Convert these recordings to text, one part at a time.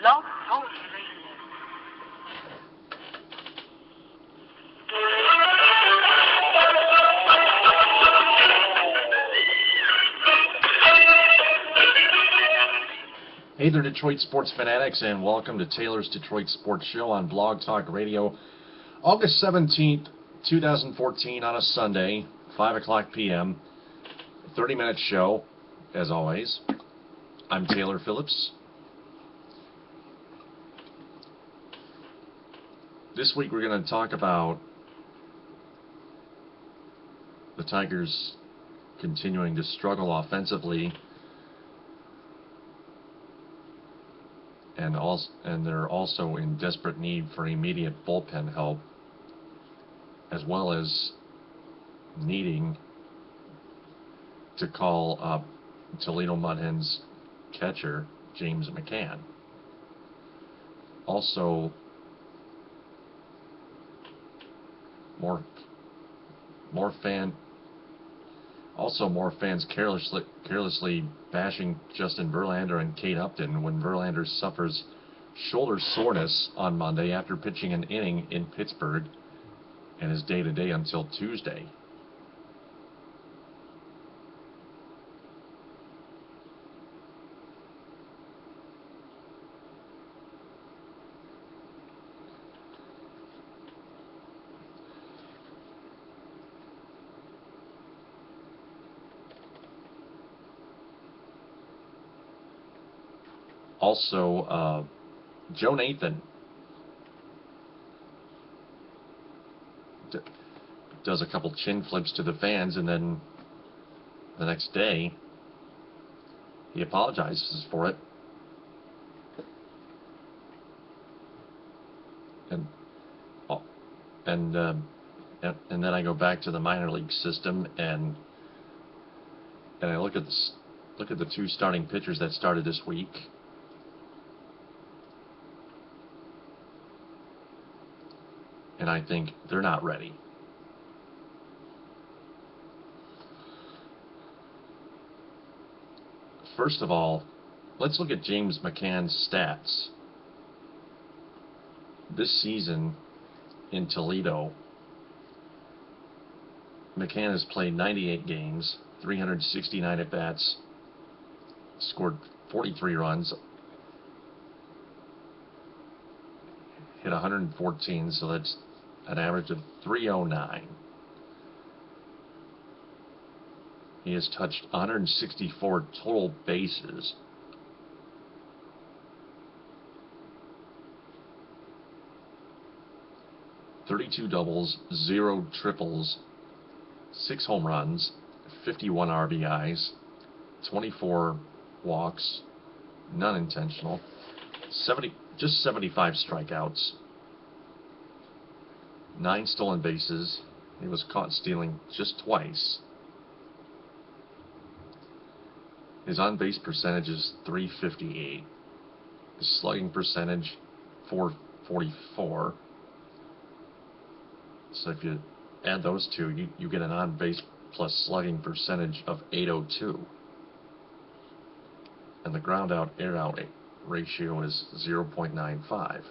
Blog Talk Radio. Hey there, Detroit sports fanatics, and welcome to Taylor's Detroit Sports Show on Blog Talk Radio, August 17th, 2014, on a Sunday, 5 o'clock p.m., 30-minute show, as always. I'm Taylor Phillips. This week we're going to talk about the Tigers continuing to struggle offensively, and they're also in desperate need for immediate bullpen help, as well as needing to call up Toledo Mud Hens catcher James McCann. Also, more fans carelessly bashing Justin Verlander and Kate Upton when Verlander suffers shoulder soreness on Monday after pitching an inning in Pittsburgh and is day-to-day until Tuesday. Also, Joe Nathan does a couple chin flips to the fans, and then the next day he apologizes for it. And then I go back to the minor league system, and I look at the two starting pitchers that started this week. And I think they're not ready. First of all, let's look at James McCann's stats. This season in Toledo, McCann has played 98 games, 369 at-bats, scored 43 runs, hit 114, so that's an average of 309. He has touched 164 total bases. .32 doubles, 0 triples, 6 home runs, 51 RBIs, 24 walks, none intentional, 75 strikeouts, 9 stolen bases. He was caught stealing just twice. His on-base percentage is .358. His slugging percentage, .444. So if you add those two, you get an on-base plus slugging percentage of .802. And the ground-out, air-out ratio is 0.95.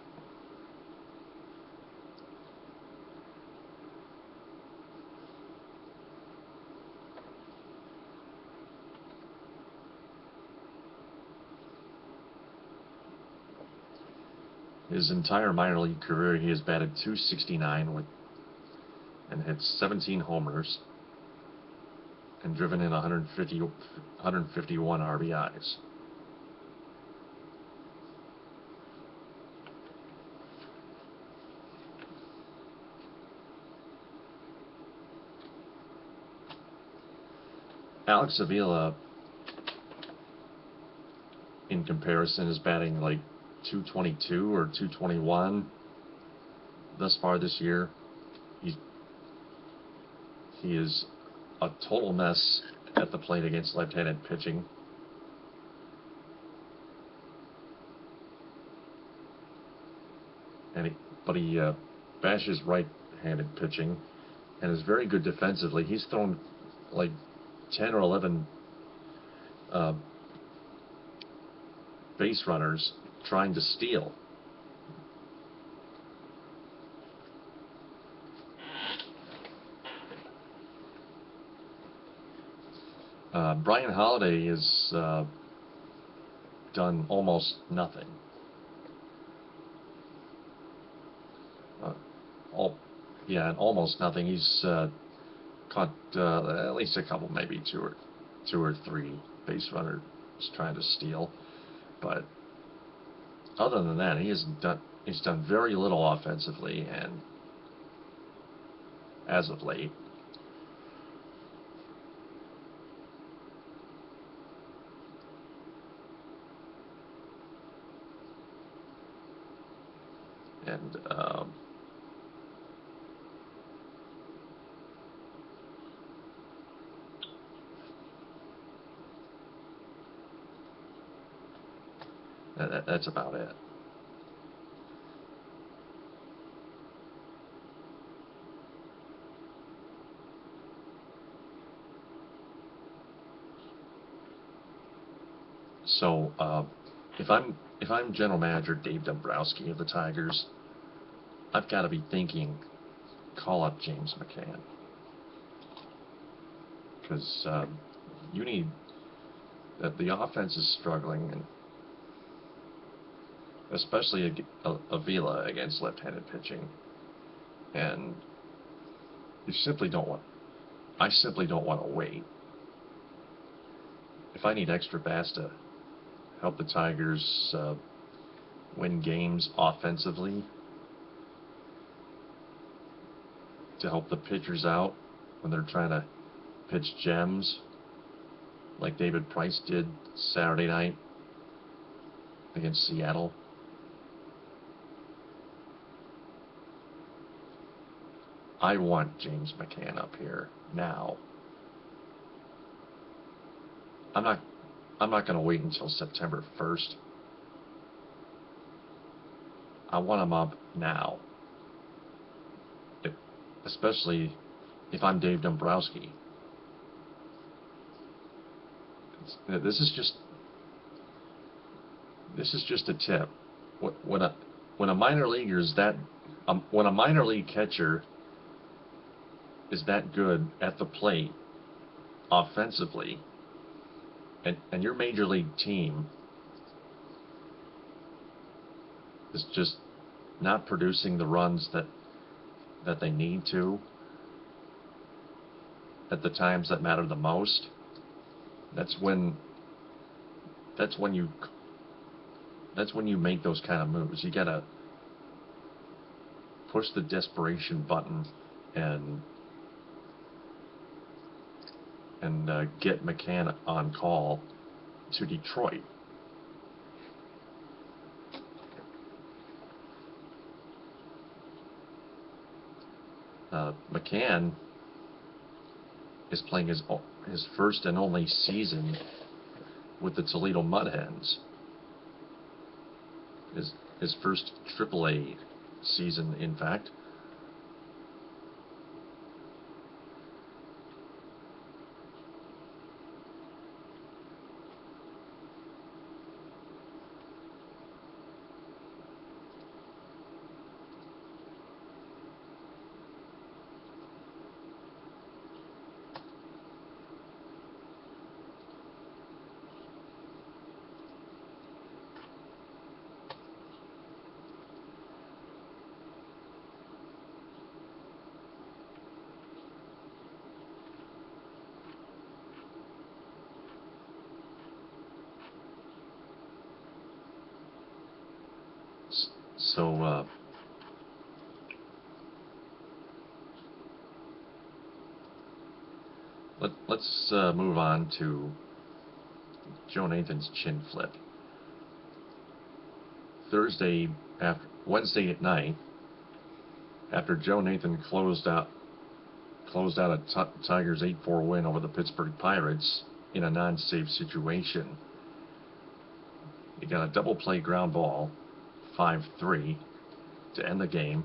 His entire minor league career, he has batted .269 and hit 17 homers and driven in 151 RBIs. Alex Avila, in comparison, is batting like .222 or .221 thus far this year. He is a total mess at the plate against left-handed pitching. But he bashes right-handed pitching and is very good defensively. He's thrown like 10 or 11 base runners trying to steal. Brian Holiday has done almost nothing. Almost nothing. He's caught at least a couple, maybe two or three base runners trying to steal, but other than that, he's done very little offensively, and as of late. And that's about it. So if I'm general manager Dave Dombrowski of the Tigers, I've got to be thinking, call up James McCann, because you need the offense is struggling, and especially Avila against left-handed pitching, and I simply don't want to wait. If I need extra bats to help the Tigers win games offensively, to help the pitchers out when they're trying to pitch gems, like David Price did Saturday night against Seattle, I want James McCann up here now. I'm not going to wait until September 1st. I want him up now, especially if I'm Dave Dombrowski. This is just a tip. When a minor leaguer is when a minor league catcher is that good at the plate offensively, and your major league team is just not producing the runs that they need to at the times that matter the most, that's when you make those kind of moves. You gotta push the desperation button and get McCann on call to Detroit. McCann is playing his first and only season with the Toledo Mud Hens. His first AAA season, in fact. So let's move on to Joe Nathan's chin flip. Wednesday at night, after Joe Nathan closed out a Tigers 8-4 win over the Pittsburgh Pirates in a non-save situation, he got a double play ground ball, 5-3, to end the game,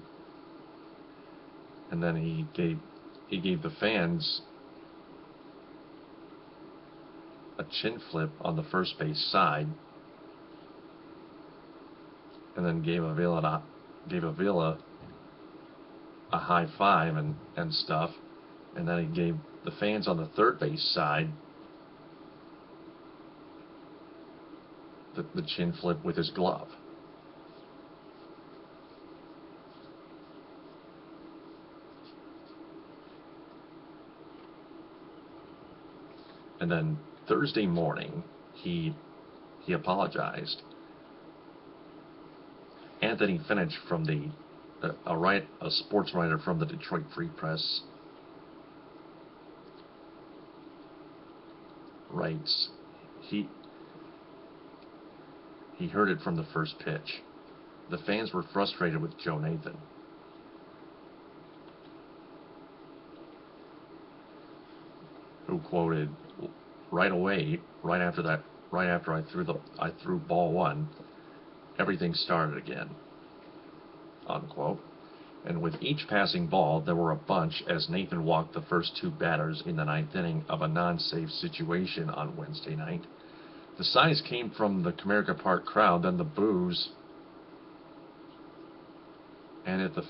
and then he gave the fans a chin flip on the first base side, and then gave Avila a high five and stuff, and then he gave the fans on the third base side the chin flip with his glove. And then Thursday morning, he apologized. Anthony Finich from a sports writer from the Detroit Free Press writes, he heard it from the first pitch. The fans were frustrated with Joe Nathan. Who quoted, right away, right after I threw ball one, everything started again, unquote. And with each passing ball, there were a bunch as Nathan walked the first two batters in the ninth inning of a non-safe situation on Wednesday night. The signs came from the Comerica Park crowd, then the boos, and if the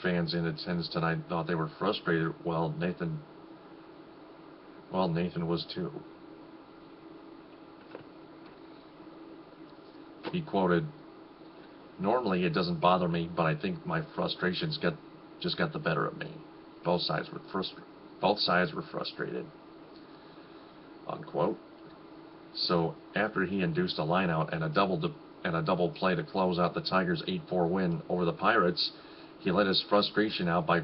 fans in attendance tonight thought they were frustrated, well, Nathan was too. He quoted, "Normally it doesn't bother me, but I think my frustrations just got the better of me. Both sides were frustrated." Unquote. So after he induced a lineout and a double play to close out the Tigers' 8-4 win over the Pirates, he let his frustration out by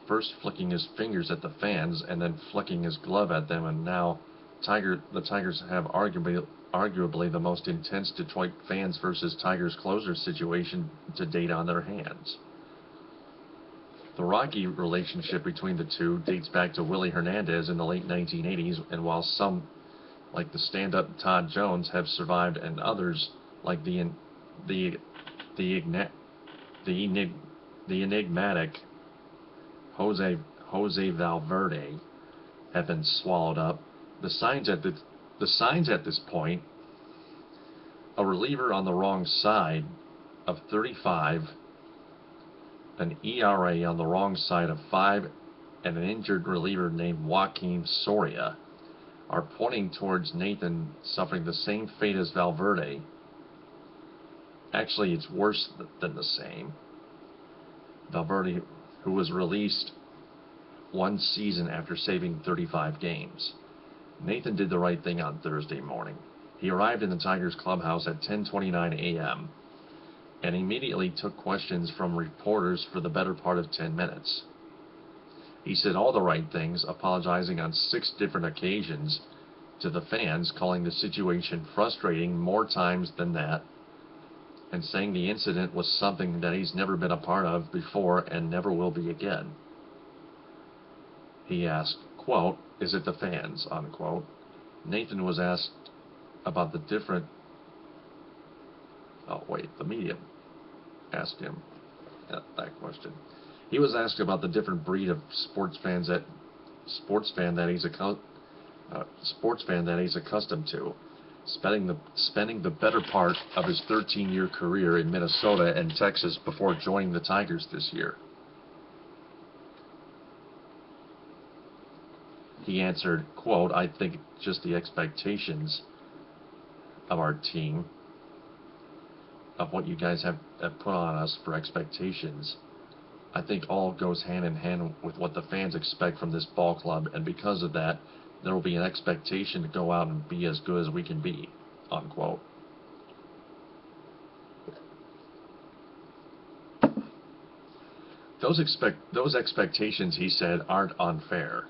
first flicking his fingers at the fans and then flicking his glove at them, and now the Tigers have arguably the most intense Detroit fans versus Tigers closer situation to date on their hands. The rocky relationship between the two dates back to Willie Hernandez in the late 1980s, and while some, like the stand-up Todd Jones, have survived, and others, like the enigmatic Jose Valverde, have been swallowed up, the signs at this point: a reliever on the wrong side of 35, an ERA on the wrong side of 5, and an injured reliever named Joaquin Soria, are pointing towards Nathan suffering the same fate as Valverde. Actually, it's worse than the same. Valverde, who was released one season after saving 35 games. Nathan did the right thing on Thursday morning. He arrived in the Tigers clubhouse at 10:29 a.m. and immediately took questions from reporters for the better part of 10 minutes. He said all the right things, apologizing on 6 different occasions to the fans, calling the situation frustrating more times than that, and saying the incident was something that he's never been a part of before and never will be again. He asked, quote, "Is it the fans?" unquote. Nathan was asked about the media asked him that question. He was asked about the different breed of sports fan that he's accustomed to, spending the better part of his 13-year career in Minnesota and Texas before joining the Tigers this year. He answered, quote, "I think just the expectations of our team, of what you guys have put on us for expectations, I think all goes hand in hand with what the fans expect from this ball club, and because of that, there will be an expectation to go out and be as good as we can be," unquote. Those expectations, he said, aren't unfair.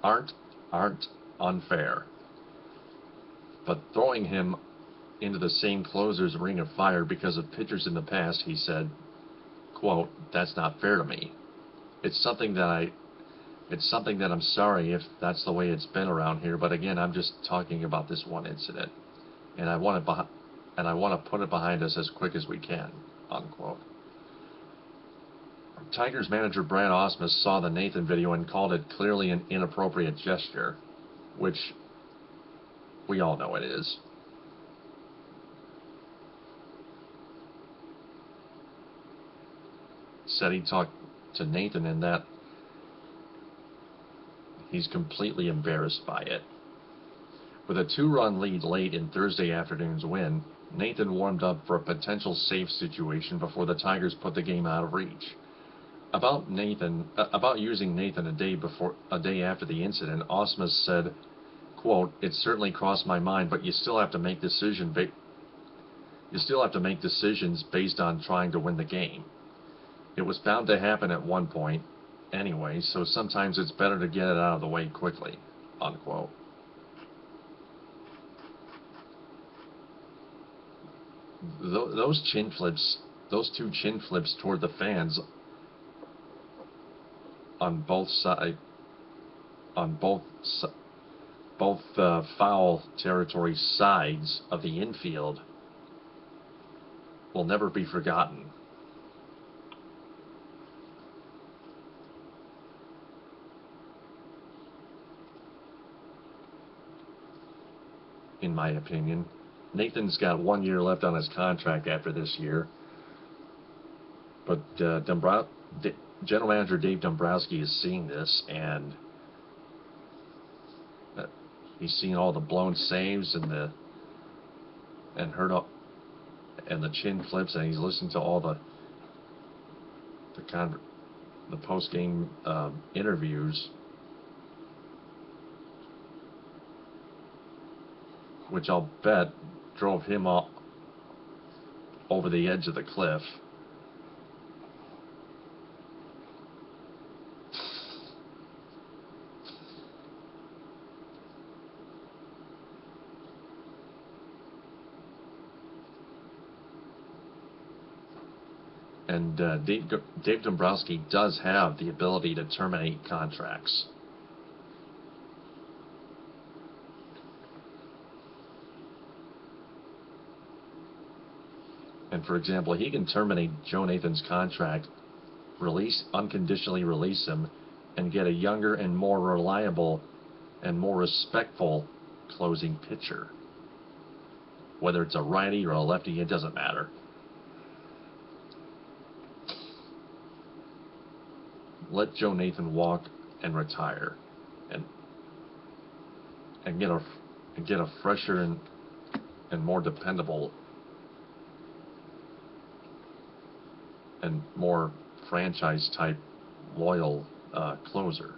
Aren't unfair. But throwing him into the same closer's ring of fire because of pitchers in the past, he said, quote, "That's not fair to me. It's something that I'm sorry if that's the way it's been around here, but again, I'm just talking about this one incident, and I want to put it behind us as quick as we can," unquote. Tigers manager Brad Ausmus saw the Nathan video and called it clearly an inappropriate gesture, which We all know it is. Said he talked to Nathan and that he's completely embarrassed by it. With a 2-run lead late in Thursday afternoon's win, Nathan warmed up for a potential safe situation before the Tigers put the game out of reach. About using Nathan a day after the incident, Ausmus said, quote, "It certainly crossed my mind, but you still have to make decisions based on trying to win the game. It was bound to happen at one point anyway, so sometimes it's better to get it out of the way quickly," unquote. Those two chin flips toward the fans on both foul territory sides of the infield will never be forgotten. In my opinion, Nathan's got 1 year left on his contract after this year, but General Manager Dave Dombrowski is seeing this, and he's seen all the blown saves and the chin flips, and he's listened to all the post-game interviews, which I'll bet drove him over the edge of the cliff. And Dave Dombrowski does have the ability to terminate contracts. And for example, he can terminate Joe Nathan's contract, unconditionally release him, and get a younger and more reliable and more respectful closing pitcher. Whether it's a righty or a lefty, it doesn't matter. Let Joe Nathan walk and retire, and get a fresher and more dependable and more franchise type loyal closer.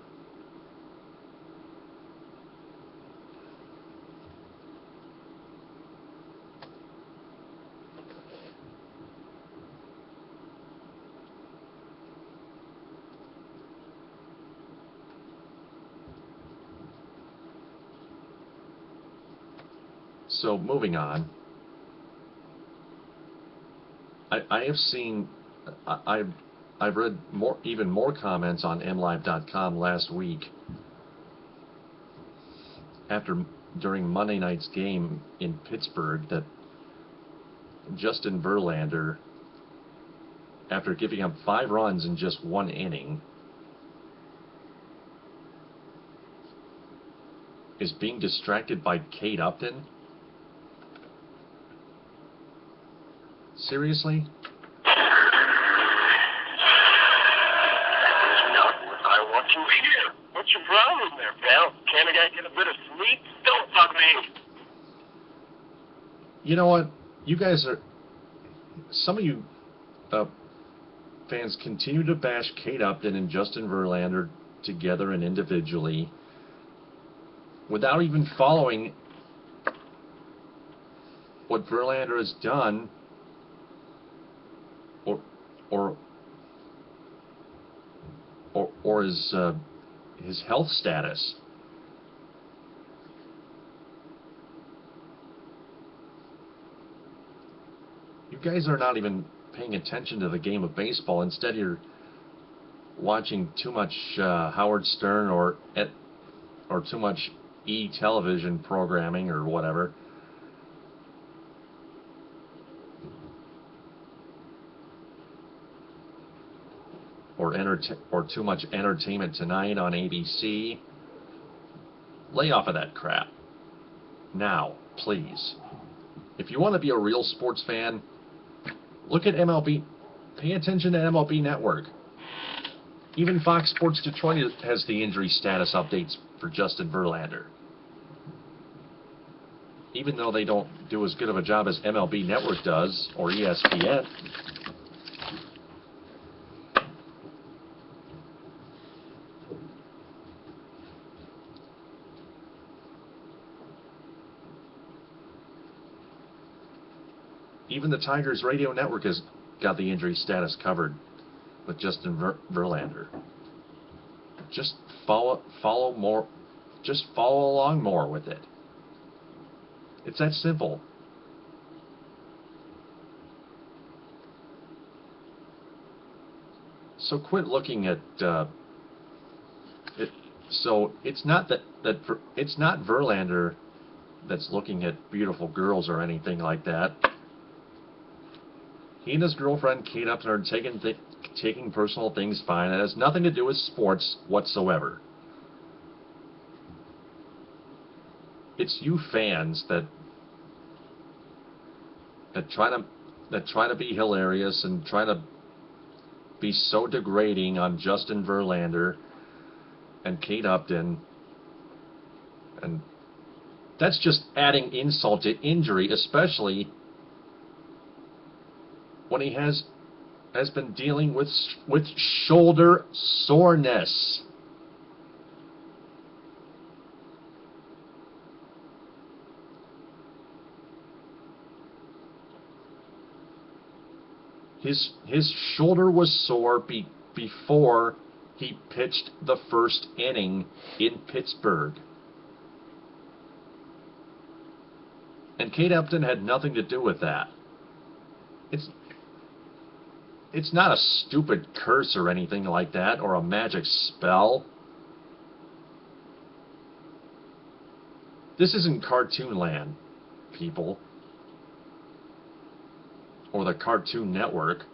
So moving on, I have seen, I've read even more comments on MLive.com last week during Monday night's game in Pittsburgh that Justin Verlander, after giving up 5 runs in just 1 inning, is being distracted by Kate Upton. Seriously? That is not what I want to hear. What's your problem there, pal? Can't a guy get a bit of sleep? Don't bug me. You know what? You guys are... Some of you fans continue to bash Kate Upton and Justin Verlander together and individually without even following what Verlander has done or his health status. You guys are not even paying attention to the game of baseball. Instead, you're watching too much Howard Stern or too much television programming or whatever. Or too much Entertainment Tonight on ABC. Lay off of that crap. Now, please, if you want to be a real sports fan, look at MLB. Pay attention to MLB Network. Even Fox Sports Detroit has the injury status updates for Justin Verlander. Even though they don't do as good of a job as MLB Network does, or ESPN. Even the Tigers radio network has got the injury status covered with Justin Verlander. Just follow along more with it. It's that simple. So quit looking at it. So it's not it's not Verlander that's looking at beautiful girls or anything like that. He and his girlfriend Kate Upton are taking personal things fine. It has nothing to do with sports whatsoever. It's you fans that try to be hilarious and try to be so degrading on Justin Verlander and Kate Upton, and that's just adding insult to injury, especially when he has been dealing with shoulder soreness. His shoulder was sore before he pitched the first inning in Pittsburgh. And Kate Upton had nothing to do with that. It's not a stupid curse or anything like that, or a magic spell. This isn't Cartoon Land, people. Or the Cartoon Network.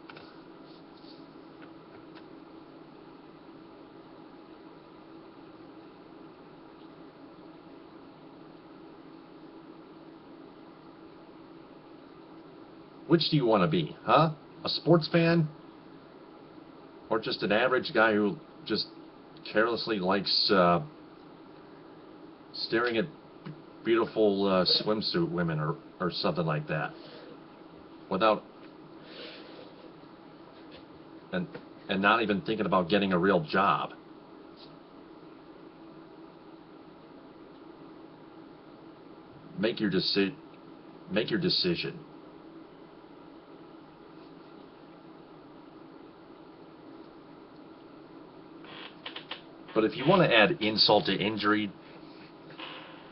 Which do you want to be, huh? A sports fan? Or just an average guy who just carelessly likes staring at beautiful swimsuit women or something like that? Without and not even thinking about getting a real job. Make your decision. But if you want to add insult to injury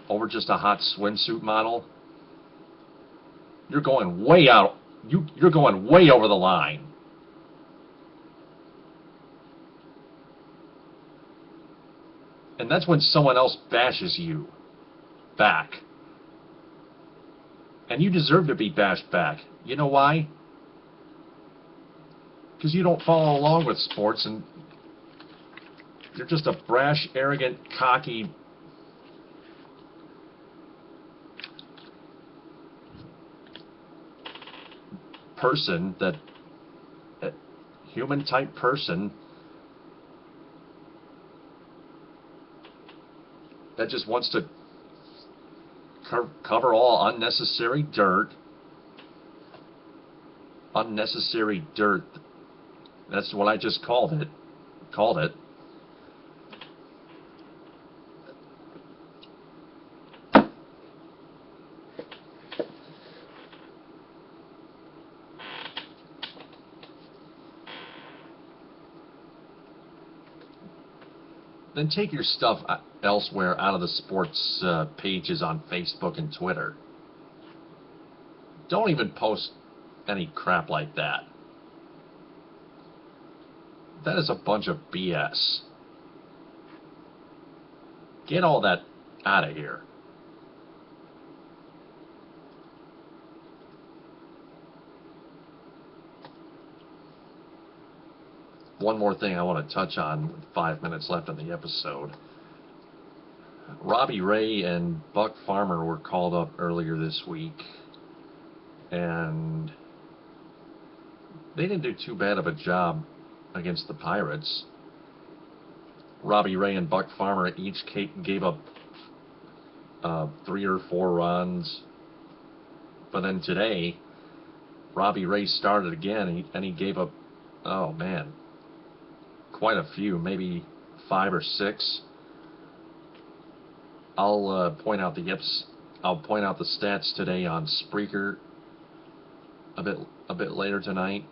over just a hot swimsuit model, you're going way out. You're going way over the line. And that's when someone else bashes you back. And you deserve to be bashed back. You know why? Because you don't follow along with sports, and you're just a brash, arrogant, cocky person, that human type person that just wants to cover all unnecessary dirt. Unnecessary dirt. That's what I just called it. Then take your stuff elsewhere, out of the sports pages on Facebook and Twitter. Don't even post any crap like that. That is a bunch of BS. Get all that out of here. One more thing I want to touch on with 5 minutes left in the episode. Robbie Ray and Buck Farmer were called up earlier this week, and they didn't do too bad of a job against the Pirates. Robbie Ray and Buck Farmer each gave up 3 or 4 runs, but then today, Robbie Ray started again, and he gave up, oh man, quite a few, maybe 5 or 6. I'll point out the stats today on Spreaker a bit later tonight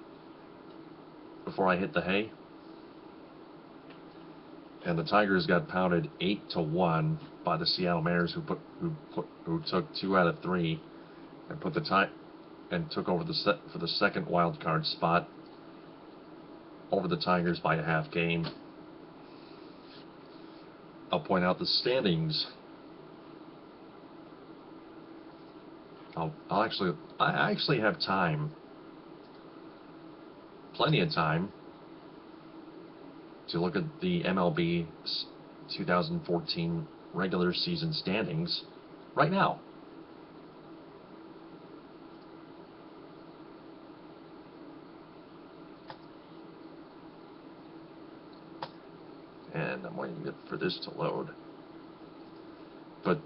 before I hit the hay. And the Tigers got pounded 8-1 by the Seattle Mariners, who took 2 out of 3 and took over for the second wild card spot over the Tigers by a half game. I'll point out the standings. I actually have time, plenty of time, to look at the MLB 2014 regular season standings right now. And I'm waiting for this to load. But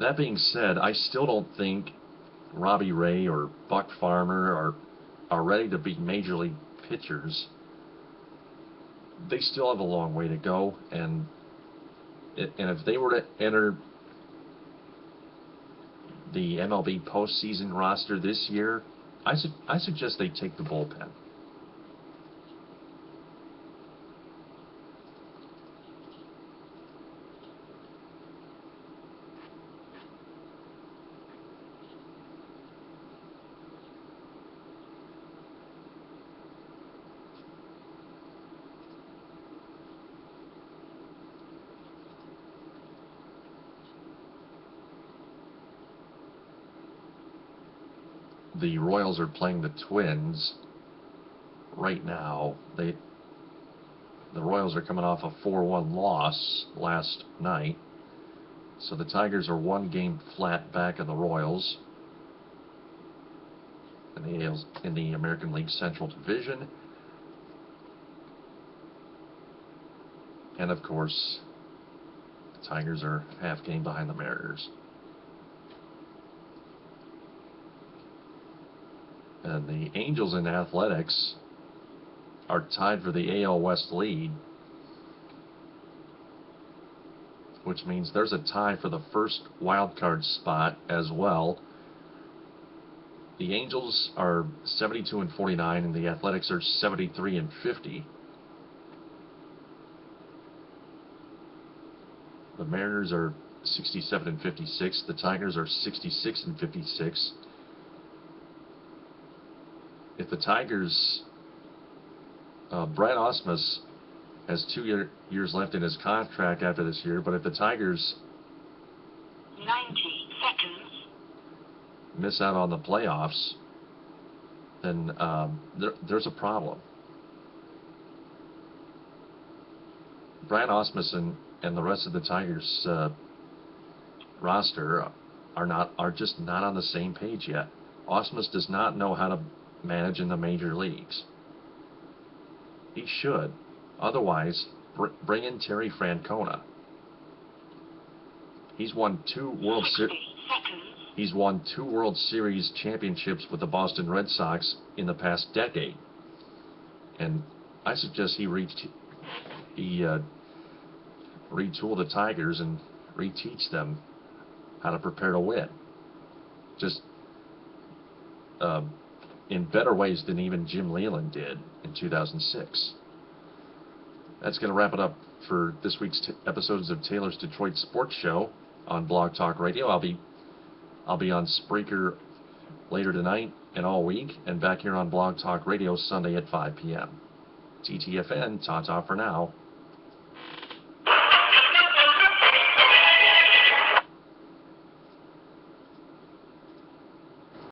that being said, I still don't think Robbie Ray or Buck Farmer are ready to be major league pitchers. They still have a long way to go, and if they were to enter the MLB postseason roster this year, I suggest they take the bullpen. The Royals are playing the Twins right now. The Royals are coming off a 4-1 loss last night, so the Tigers are 1 game flat back of the Royals in the American League Central Division. And of course, the Tigers are half game behind the Mariners. And the Angels and Athletics are tied for the AL West lead, which means there's a tie for the first wild card spot as well. The Angels are 72-49, and the Athletics are 73-50. The Mariners are 67-56. The Tigers are 66-56. If the Tigers, Brad Ausmus has 2 years left in his contract after this year, but if the Tigers 90 seconds miss out on the playoffs, then there's a problem. Brad Ausmus and the rest of the Tigers roster are just not on the same page yet. Ausmus does not know how to manage in the major leagues. He should. Otherwise, bring in Terry Francona. He's won 2 World Series championships with the Boston Red Sox in the past decade, and I suggest he retool the Tigers and reteach them how to prepare to win. Just in better ways than even Jim Leyland did in 2006. That's going to wrap it up for this week's episodes of Taylor's Detroit Sports Show on Blog Talk Radio. I'll be on Spreaker later tonight and all week, and back here on Blog Talk Radio Sunday at 5 p.m. TTFN, ta-ta for now.